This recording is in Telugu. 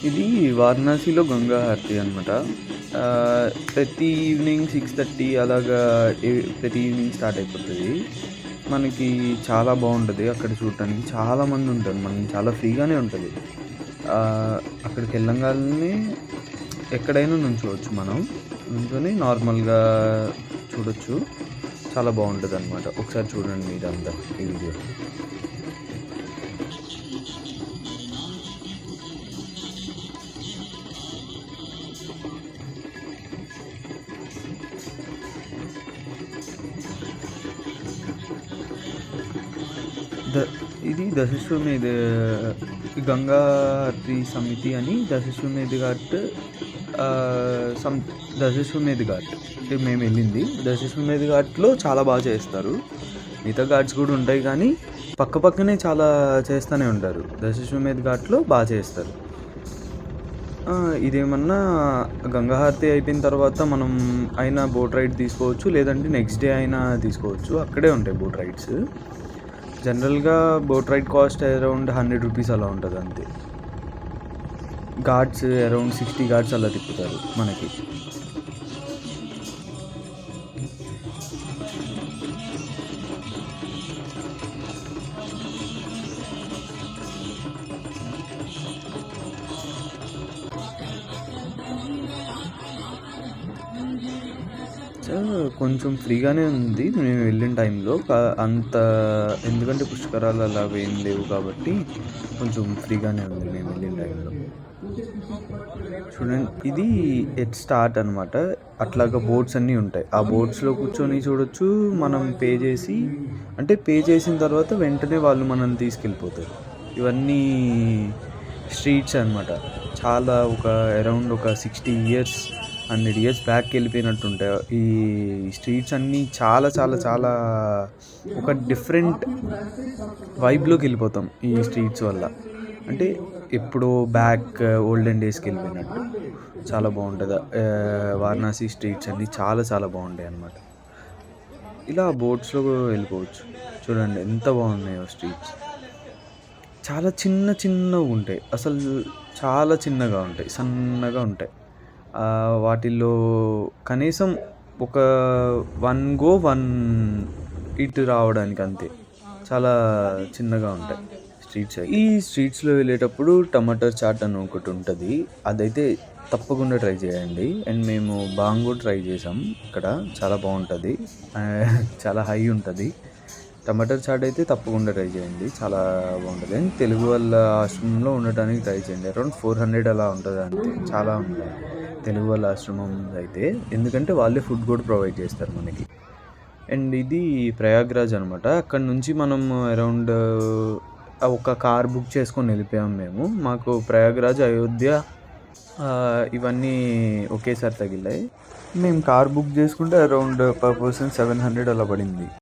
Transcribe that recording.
ఇది వారణాసిలో గంగా హారతి అనమాట. ప్రతి ఈవినింగ్ 6:30 అలాగా ప్రతి ఈవినింగ్ స్టార్ట్ అయిపోతది. మనకి చాలా బావుంటది. అక్కడ చూడటానికి చాలామంది ఉంటారు. మనం చాలా ఫ్రీగానే ఉంటది. అక్కడికెళ్ళంగాల్నే ఎక్కడైనా నుంచోవచ్చు మనం. నుంచొని నార్మల్‌గా చూడొచ్చు. చాలా బావుంటదనమాట. ఒకసారి చూడండి మీరంతా ఈ వీడియో. ద ఇది దశశ్వమేధ గంగా హారతి సమితి అని దశశ్వమేధ ఘాట్ సమ్ దశశ్వమేధ ఘాట్ మేము వెళ్ళింది. దశశ్వమేధ ఘాట్‌లో చాలా బాగా చేస్తారు. మిగతా ఘాట్స్ కూడా ఉంటాయి కానీ పక్కపక్కనే చాలా చేస్తూనే ఉంటారు. దశశ్వమేధ ఘాట్‌లో బాగా చేస్తారు. ఇదేమన్నా గంగా హారతి అయిపోయిన తర్వాత మనం అయినా బోట్ రైడ్ తీసుకోవచ్చు. లేదంటే నెక్స్ట్ డే అయినా తీసుకోవచ్చు. అక్కడే ఉంటాయి బోట్ రైడ్స్. జనరల్‌గా boat ride cost around 100 rupees అలా ఉంటది అంతే. ఘాట్స్ అరౌండ్ 60 ఘాట్స్ అలా తిప్పుతారు మనకి. కొంచెం ఫ్రీగానే ఉంది మేము వెళ్ళిన టైంలో. అంత ఎందుకంటే పుష్కరాలు అలాగ ఏం లేవు కాబట్టి కొంచెం ఫ్రీగానే ఉంది మేము వెళ్ళిన టైంలో. చూడండి ఇది ఎట్ స్టార్ట్ అనమాట. అట్లాగా బోట్స్ అన్నీ ఉంటాయి. ఆ బోట్స్‌లో కూర్చొని చూడొచ్చు. మనం పే చేసి అంటే పే చేసిన తర్వాత వెంటనే వాళ్ళు మనల్ని తీసుకెళ్ళిపోతారు. ఇవన్నీ స్ట్రీట్స్ అనమాట. చాలా అరౌండ్ ఒక 60 ఇయర్స్ 100 ఇయర్స్ బ్యాక్ వెళ్ళిపోయినట్టుంటాయి. ఈ స్ట్రీట్స్ అన్నీ చాలా చాలా చాలా ఒక డిఫరెంట్ వైబ్‌లోకి వెళ్ళిపోతాం ఈ స్ట్రీట్స్ వల్ల. అంటే ఎప్పుడో ఓల్డెన్ డేస్‌కి వెళ్ళిపోయినట్టు. చాలా బాగుంటుంది. వారణాసి స్ట్రీట్స్ అన్నీ చాలా చాలా బాగుంటాయి అన్నమాట. ఇలా బోట్స్‌లో వెళ్ళిపోవచ్చు. చూడండి ఎంత బాగున్నాయో స్ట్రీట్స్. చాలా చిన్న చిన్నగా ఉంటాయి. అసలు చాలా చిన్నగా ఉంటాయి. సన్నగా ఉంటాయి. వాటిల్లో కనీసం ఒక 1 గో 1 ఇటు రావడానికి అంతే. చాలా చిన్నగా ఉంటాయి స్ట్రీట్స్. ఈ స్ట్రీట్స్‌లో వెళ్ళేటప్పుడు టమాటర్ చాట్ అని ఒకటి ఉంటుంది. అదైతే తప్పకుండా ట్రై చేయండి. అండ్ మేము బాంగ్ కూడా ట్రై చేసాం ఇక్కడ. చాలా బాగుంటుంది. చాలా హై ఉంటుంది. టమాటర్ చాట్ అయితే తప్పకుండా ట్రై చేయండి. చాలా బాగుంటుంది. అండ్ తెలుగు వాళ్ళ ఆశ్రమంలో ఉండటానికి ట్రై చేయండి. అరౌండ్ 400 అలా ఉంటుంది అంతే. చాలా ఉంటాయి తెలుగు వాళ్ళ ఆశ్రమం అయితే. ఎందుకంటే వాళ్ళే ఫుడ్ కూడా ప్రొవైడ్ చేస్తారు మనకి. అండ్ ఇది ప్రయాగ్రాజ్ అనమాట. అక్కడ నుంచి మనం అరౌండ్ ఒక కార్ బుక్ చేసుకొని వెళ్ళిపోయాం మేము. మాకు ప్రయాగ్రాజ్, అయోధ్య ఇవన్నీ ఒకేసారి తగిలాయి. మేము కార్ బుక్ చేసుకుంటే అరౌండ్ పర్ పర్సన్ 700 అలా పడింది.